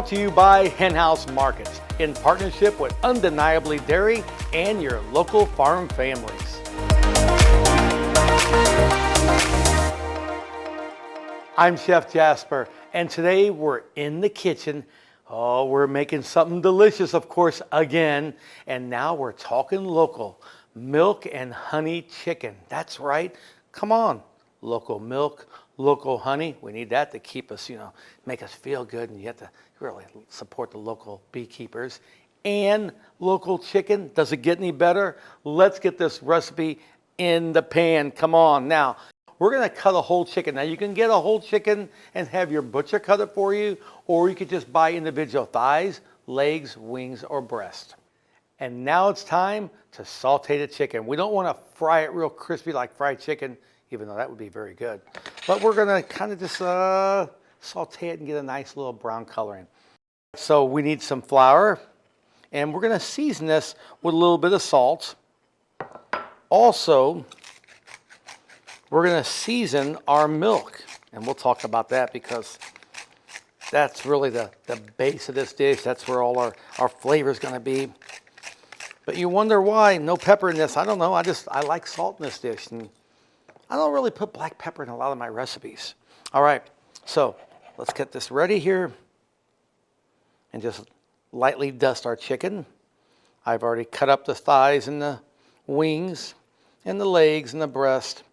to you by Henhouse Markets in partnership with Undeniably Dairy and your local farm families. I'm Chef Jasper, and today we're in the kitchen. Oh, we're making something delicious, of course, again. And now we're talking local. Milk and honey chicken. That's right. Come on. Local milk, local honey. We need that to keep us, make us feel good. And you have to really support the local beekeepers. And local chicken. Does it get any better? Let's get this recipe in the pan. Come on. Now, we're going to cut a whole chicken. Now, you can get a whole chicken and have your butcher cut it for you, or you could just buy individual thighs, legs, wings, or breast. And now it's time to saute the chicken. We don't want to fry it real crispy like fried chicken, even though that would be very good. But we're going to kind of just saute it and get a nice little brown coloring. So we need some flour, and we're going to season this with a little bit of salt. Also, we're going to season our milk, and we'll talk about that because that's really the base of this dish. That's where all our flavor is going to be. But you wonder why no pepper in this. I don't know. I like salt in this dish, and I don't really put black pepper in a lot of my recipes. All right, so let's get this ready here and just lightly dust our chicken. I've already cut up the thighs and the wings and the legs and the breast.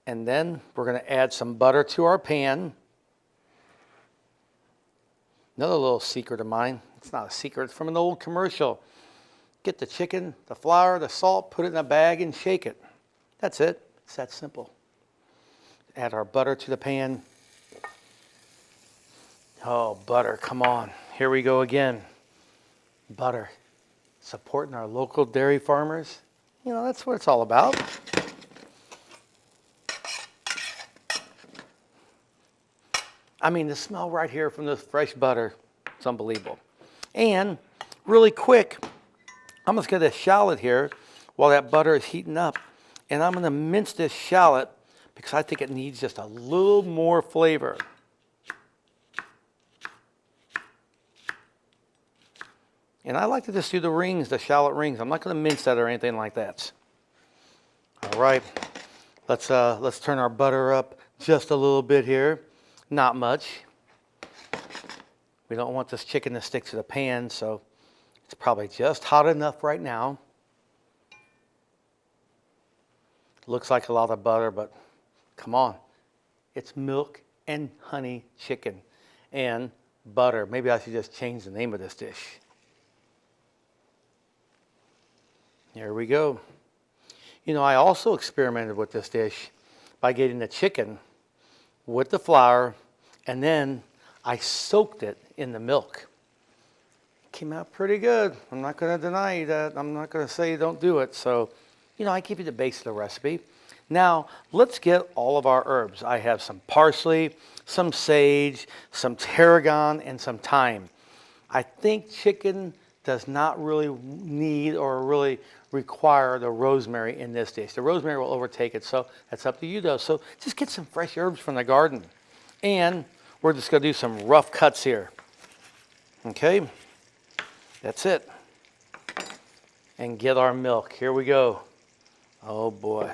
And then we're going to add some butter to our pan. Another little secret of mine. It's not a secret. It's from an old commercial. Get the chicken, the flour, the salt, put it in a bag and shake it. That's it. It's that simple. Add our butter to the pan. Oh, butter, come on. Here we go again. Butter. Supporting our local dairy farmers. That's what it's all about. I mean, the smell right here from this fresh butter, it's unbelievable. And really quick, I'm just going to shallot here while that butter is heating up. And I'm going to mince this shallot because I think it needs just a little more flavor. And I like to just do the rings, the shallot rings. I'm not going to mince that or anything like that. All right, let's turn our butter up just a little bit here. Not much. We don't want this chicken to stick to the pan, so it's probably just hot enough right now. Looks like a lot of butter, but come on. It's milk and honey chicken and butter. Maybe I should just change the name of this dish. Here we go. I also experimented with this dish by getting the chicken with the flour, and then I soaked it in the milk. It came out pretty good. I'm not going to deny you that. I'm not going to say don't do it. So, I give you the base of the recipe. Now, let's get all of our herbs. I have some parsley, some sage, some tarragon, and some thyme. I think chicken does not really need or really require the rosemary in this dish. The rosemary will overtake it, so that's up to you though. So just get some fresh herbs from the garden. And we're just going to do some rough cuts here. Okay, that's it. And get our milk. Here we go. Oh boy.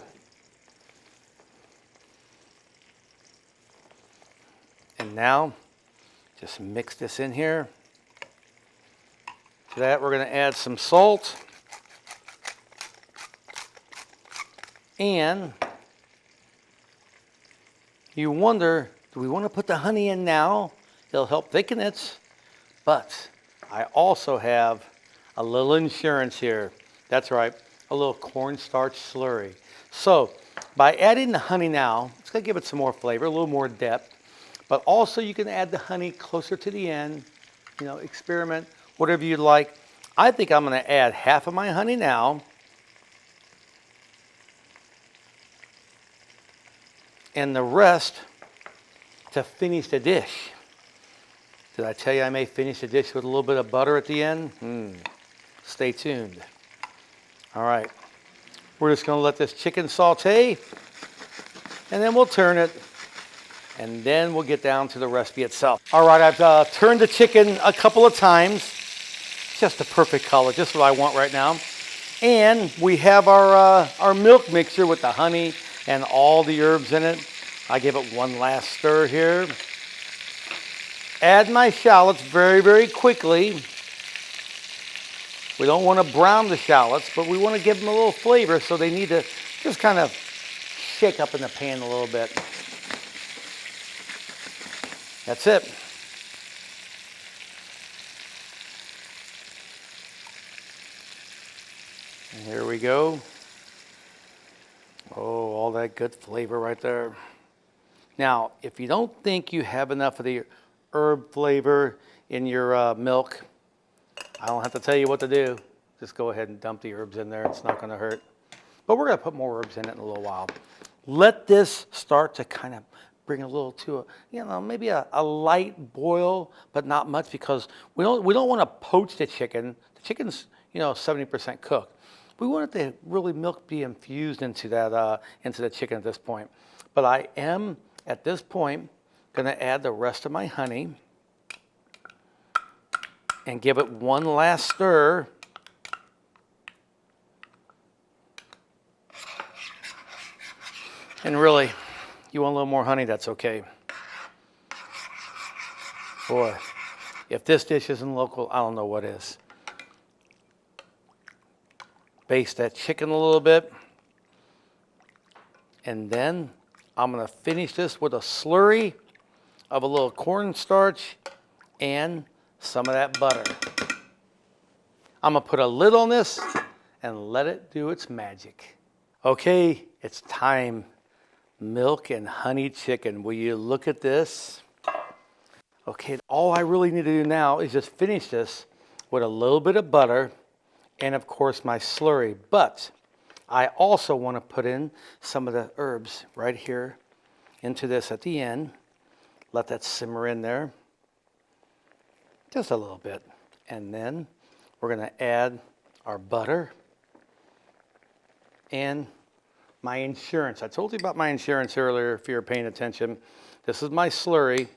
And now, just mix this in here. To that, we're going to add some salt. And you wonder, do we want to put the honey in now? It'll help thicken it. But I also have a little insurance here. That's right, a little cornstarch slurry. So by adding the honey now, it's going to give it some more flavor, a little more depth. But also you can add the honey closer to the end. Experiment, whatever you'd like. I think I'm going to add half of my honey now. And the rest to finish the dish. Did I tell you I may finish the dish with a little bit of butter at the end? Stay tuned. All right. We're just going to let this chicken saute, and then we'll turn it and then we'll get down to the recipe itself. All right, I've turned the chicken a couple of times. Just a perfect color, just what I want right now. And we have our milk mixture with the honey and all the herbs in it. I give it one last stir here. Add my shallots very, very quickly. We don't want to brown the shallots, but we want to give them a little flavor, so they need to just kind of shake up in the pan a little bit. That's it. And here we go. Oh, all that good flavor right there. Now, if you don't think you have enough of the herb flavor in your milk, I don't have to tell you what to do. Just go ahead and dump the herbs in there. It's not going to hurt. But we're going to put more herbs in it in a little while. Let this start to kind of bring a little to a, maybe a light boil, but not much, because we don't want to poach the chicken. The chicken's 70% cooked. We want it to really milk be infused into that into the chicken at this point. But I am at this point going to add the rest of my honey and give it one last stir. And really, you want a little more honey, that's okay. Boy, if this dish isn't local, I don't know what is. Baste that chicken a little bit. And then I'm going to finish this with a slurry of a little cornstarch and some of that butter. I'm going to put a lid on this and let it do its magic. Okay, it's time. Milk and honey chicken. Will you look at this? Okay, all I really need to do now is just finish this with a little bit of butter and, of course, my slurry. But I also want to put in some of the herbs right here into this at the end. Let that simmer in there just a little bit. And then we're going to add our butter and my insurance. I told you about my insurance earlier, if you're paying attention. This is my slurry,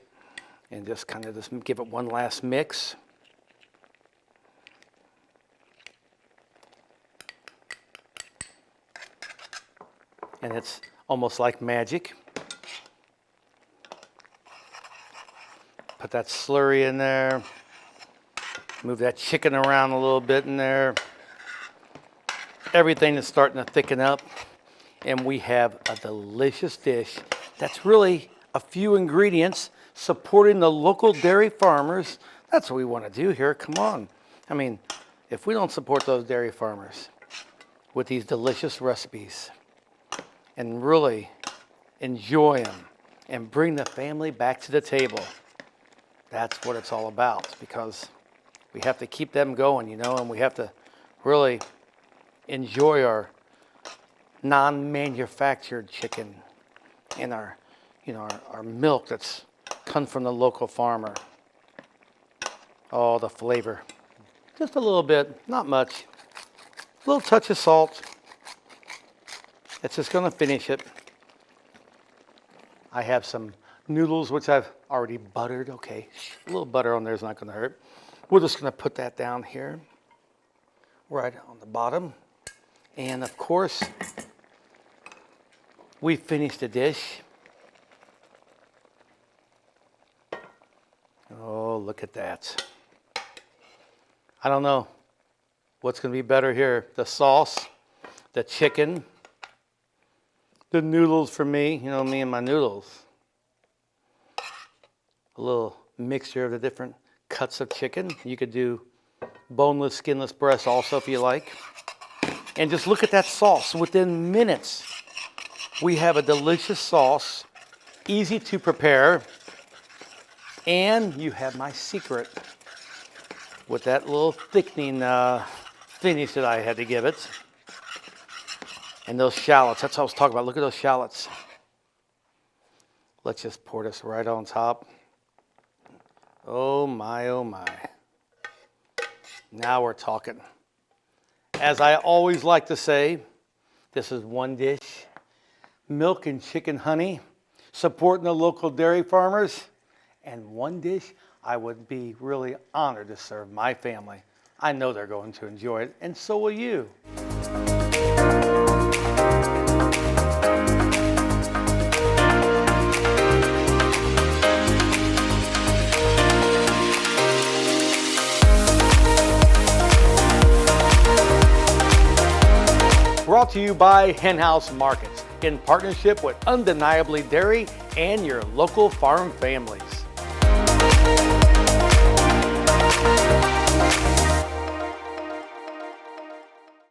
and just kind of just give it one last mix. And it's almost like magic. Put that slurry in there. Move that chicken around a little bit in there. Everything is starting to thicken up. And we have a delicious dish that's really a few ingredients supporting the local dairy farmers. That's what we want to do here. Come on. I mean, if we don't support those dairy farmers with these delicious recipes and really enjoy them and bring the family back to the table, that's what it's all about, because we have to keep them going, and we have to really enjoy our non-manufactured chicken and our milk that's come from the local farmer. Oh, the flavor. Just a little bit, not much. A little touch of salt. It's just going to finish it. I have some noodles, which I've already buttered. Okay, a little butter on there is not going to hurt. We're just going to put that down here, right on the bottom. And of course, we finished the dish. Oh, look at that. I don't know what's going to be better here. The sauce, the chicken, the noodles for me, me and my noodles. A little mixture of the different cuts of chicken. You could do boneless, skinless breast also if you like. And just look at that sauce. Within minutes, we have a delicious sauce, easy to prepare, and you have my secret with that little thickening finish that I had to give it. And those shallots, that's what I was talking about. Look at those shallots. Let's just pour this right on top. Oh my, oh my. Now we're talking. As I always like to say, this is one dish. Milk and chicken honey, supporting the local dairy farmers, and one dish I would be really honored to serve my family. I know they're going to enjoy it, and so will you. Brought to you by Henhouse Markets in partnership with Undeniably Dairy and your local farm families.